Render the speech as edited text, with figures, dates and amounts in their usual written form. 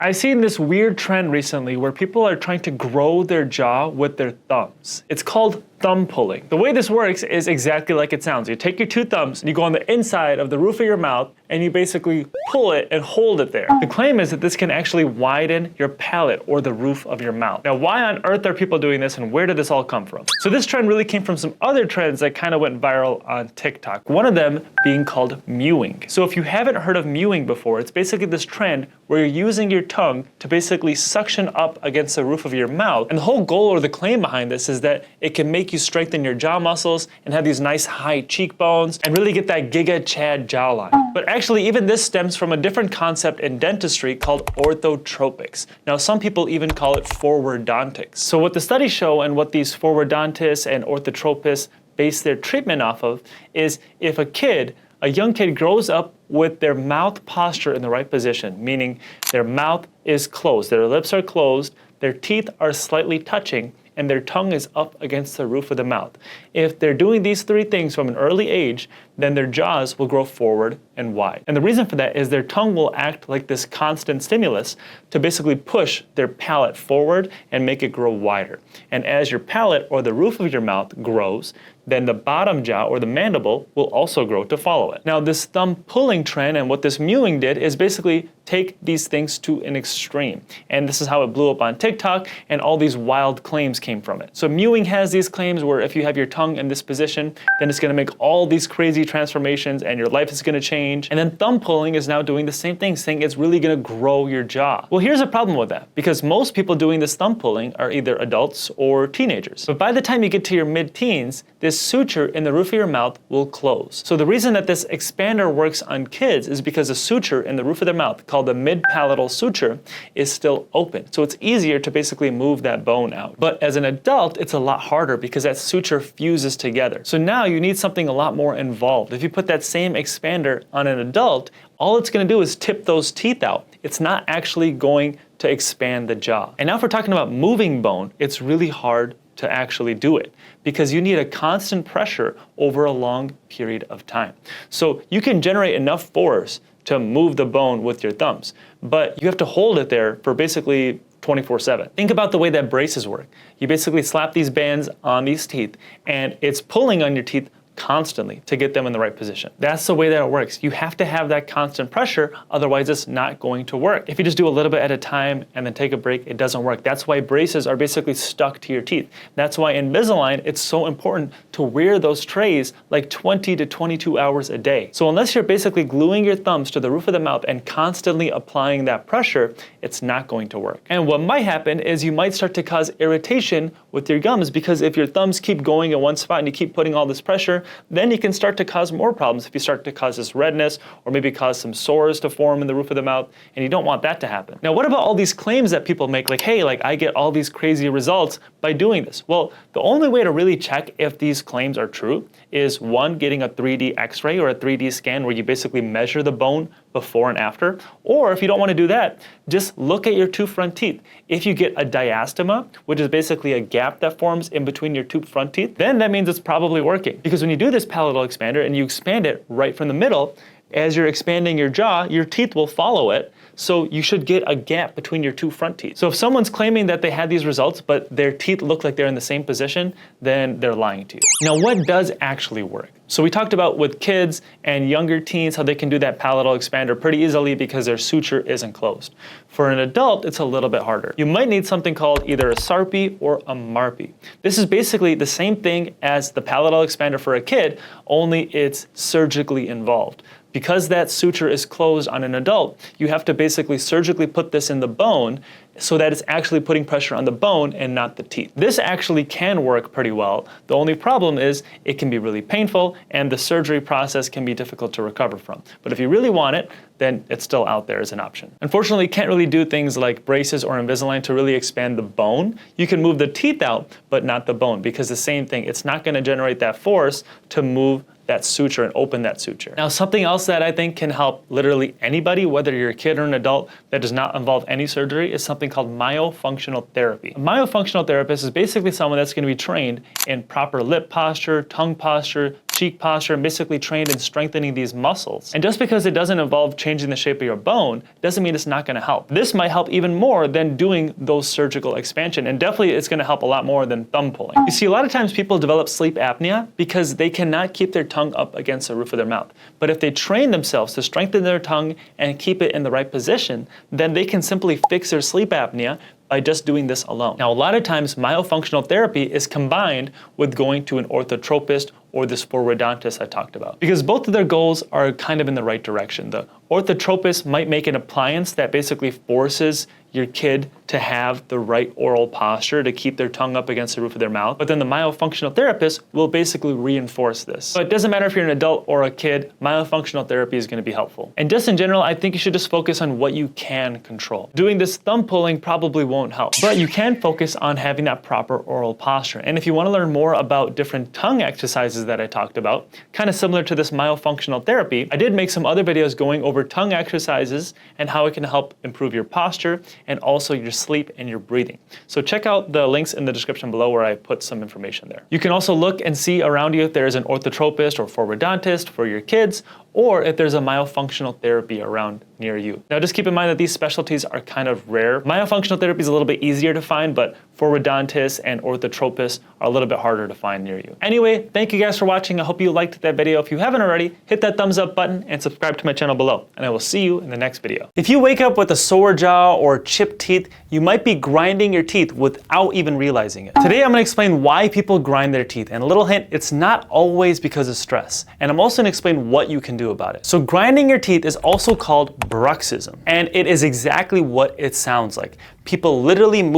I've seen this weird trend recently where people are trying to grow their jaw with their thumbs. It's called thumb pulling. The way this works is exactly like it sounds. You take your two thumbs and you go on the inside of the roof of your mouth and you basically pull it and hold it there. The claim is that this can actually widen your palate or the roof of your mouth. Now, why on earth are people doing this and where did this all come from? So this trend really came from some other trends that kind of went viral on TikTok. One of them being called mewing. So if you haven't heard of mewing before, it's basically this trend where you're using your tongue to basically suction up against the roof of your mouth. And the whole goal or the claim behind this is that it can make you strengthen your jaw muscles and have these nice high cheekbones and really get that Giga Chad jawline. But actually, even this stems from a different concept in dentistry called orthotropics. Now, some people even call it forwardontics. So what the studies show and what these forwardontists and orthotropists base their treatment off of is if a young kid grows up with their mouth posture in the right position, meaning their mouth is closed, their lips are closed, their teeth are slightly touching, and their tongue is up against the roof of the mouth. If they're doing these three things from an early age, then their jaws will grow forward and wide. And the reason for that is their tongue will act like this constant stimulus to basically push their palate forward and make it grow wider. And as your palate or the roof of your mouth grows, then the bottom jaw or the mandible will also grow to follow it. Now, this thumb pulling trend and what this mewing did is basically take these things to an extreme. And this is how it blew up on TikTok, and all these wild claims came from it. So mewing has these claims where if you have your tongue in this position, then it's gonna make all these crazy transformations and your life is gonna change. And then thumb pulling is now doing the same thing, saying it's really gonna grow your jaw. Well, here's a problem with that, because most people doing this thumb pulling are either adults or teenagers. But by the time you get to your mid-teens, this suture in the roof of your mouth will close. So the reason that this expander works on kids is because the suture in the roof of their mouth, called the mid-palatal suture, is still open. So it's easier to basically move that bone out. But as an adult, it's a lot harder because that suture fuses together. So now you need something a lot more involved. If you put that same expander on an adult, all it's gonna do is tip those teeth out. It's not actually going to expand the jaw. And now if we're talking about moving bone, it's really hard to actually do it because you need a constant pressure over a long period of time. So you can generate enough force to move the bone with your thumbs, but you have to hold it there for basically 24/7. Think about the way that braces work. You basically slap these bands on these teeth and it's pulling on your teeth constantly to get them in the right position. That's the way that it works. You have to have that constant pressure, otherwise it's not going to work. If you just do a little bit at a time and then take a break, it doesn't work. That's why braces are basically stuck to your teeth. That's why in Invisalign, it's so important to wear those trays like 20 to 22 hours a day. So unless you're basically gluing your thumbs to the roof of the mouth and constantly applying that pressure, it's not going to work. And what might happen is you might start to cause irritation with your gums, because if your thumbs keep going in one spot and you keep putting all this pressure, then you can start to cause more problems if you start to cause this redness or maybe cause some sores to form in the roof of the mouth, and you don't want that to happen. Now, what about all these claims that people make like, hey, like I get all these crazy results by doing this? Well, the only way to really check if these claims are true is one, getting a 3D x-ray or a 3D scan where you basically measure the bone before and after. Or if you don't want to do that, just look at your two front teeth. If you get a diastema, which is basically a gap that forms in between your two front teeth, then that means it's probably working. Because when you do this palatal expander and you expand it right from the middle, as you're expanding your jaw, your teeth will follow it. So you should get a gap between your two front teeth. So if someone's claiming that they had these results, but their teeth look like they're in the same position, then they're lying to you. Now, what does actually work? So we talked about with kids and younger teens, how they can do that palatal expander pretty easily because their suture isn't closed. For an adult, it's a little bit harder. You might need something called either a SARPI or a MARPI. This is basically the same thing as the palatal expander for a kid, only it's surgically involved. Because that suture is closed on an adult, you have to basically surgically put this in the bone so that it's actually putting pressure on the bone and not the teeth. This actually can work pretty well. The only problem is it can be really painful and the surgery process can be difficult to recover from. But if you really want it, then it's still out there as an option. Unfortunately, you can't really do things like braces or Invisalign to really expand the bone. You can move the teeth out, but not the bone, because the same thing, it's not gonna generate that force to move that suture and open that suture. Now, something else that I think can help literally anybody, whether you're a kid or an adult, that does not involve any surgery, is something called myofunctional therapy. A myofunctional therapist is basically someone that's going to be trained in proper lip posture, tongue posture, cheek posture, and basically trained in strengthening these muscles. And just because it doesn't involve changing the shape of your bone doesn't mean it's not going to help. This might help even more than doing those surgical expansion, and definitely it's going to help a lot more than thumb pulling. You see, a lot of times people develop sleep apnea because they cannot keep their tongue up against the roof of their mouth. But if they train themselves to strengthen their tongue and keep it in the right position, then they can simply fix their sleep apnea by just doing this alone. Now, a lot of times myofunctional therapy is combined with going to an orthotropist or this forwardontist I talked about, because both of their goals are kind of in the right direction. The orthotropist might make an appliance that basically forces your kid to have the right oral posture to keep their tongue up against the roof of their mouth, but then the myofunctional therapist will basically reinforce this. So it doesn't matter if you're an adult or a kid, myofunctional therapy is going to be helpful. And just in general, I think you should just focus on what you can control. Doing this thumb pulling probably won't help, but you can focus on having that proper oral posture. And if you want to learn more about different tongue exercises that I talked about, kind of similar to this myofunctional therapy, I did make some other videos going over tongue exercises and how it can help improve your posture and also your sleep and your breathing. So check out the links in the description below where I put some information there. You can also look and see around you if there's an orthotropist or forwardontist for your kids, or if there's a myofunctional therapy around near you. Now just keep in mind that these specialties are kind of rare. Myofunctional therapy is a little bit easier to find, but forwardontists and orthotropists are a little bit harder to find near you. Anyway, thank you guys for watching. I hope you liked that video. If you haven't already, hit that thumbs up button and subscribe to my channel below, and I will see you in the next video. If you wake up with a sore jaw or chipped teeth, you might be grinding your teeth without even realizing it. Today I'm going to explain why people grind their teeth, and a little hint, it's not always because of stress. And I'm also going to explain what you can do about it. So grinding your teeth is also called bruxism, and it is exactly what it sounds like. People literally move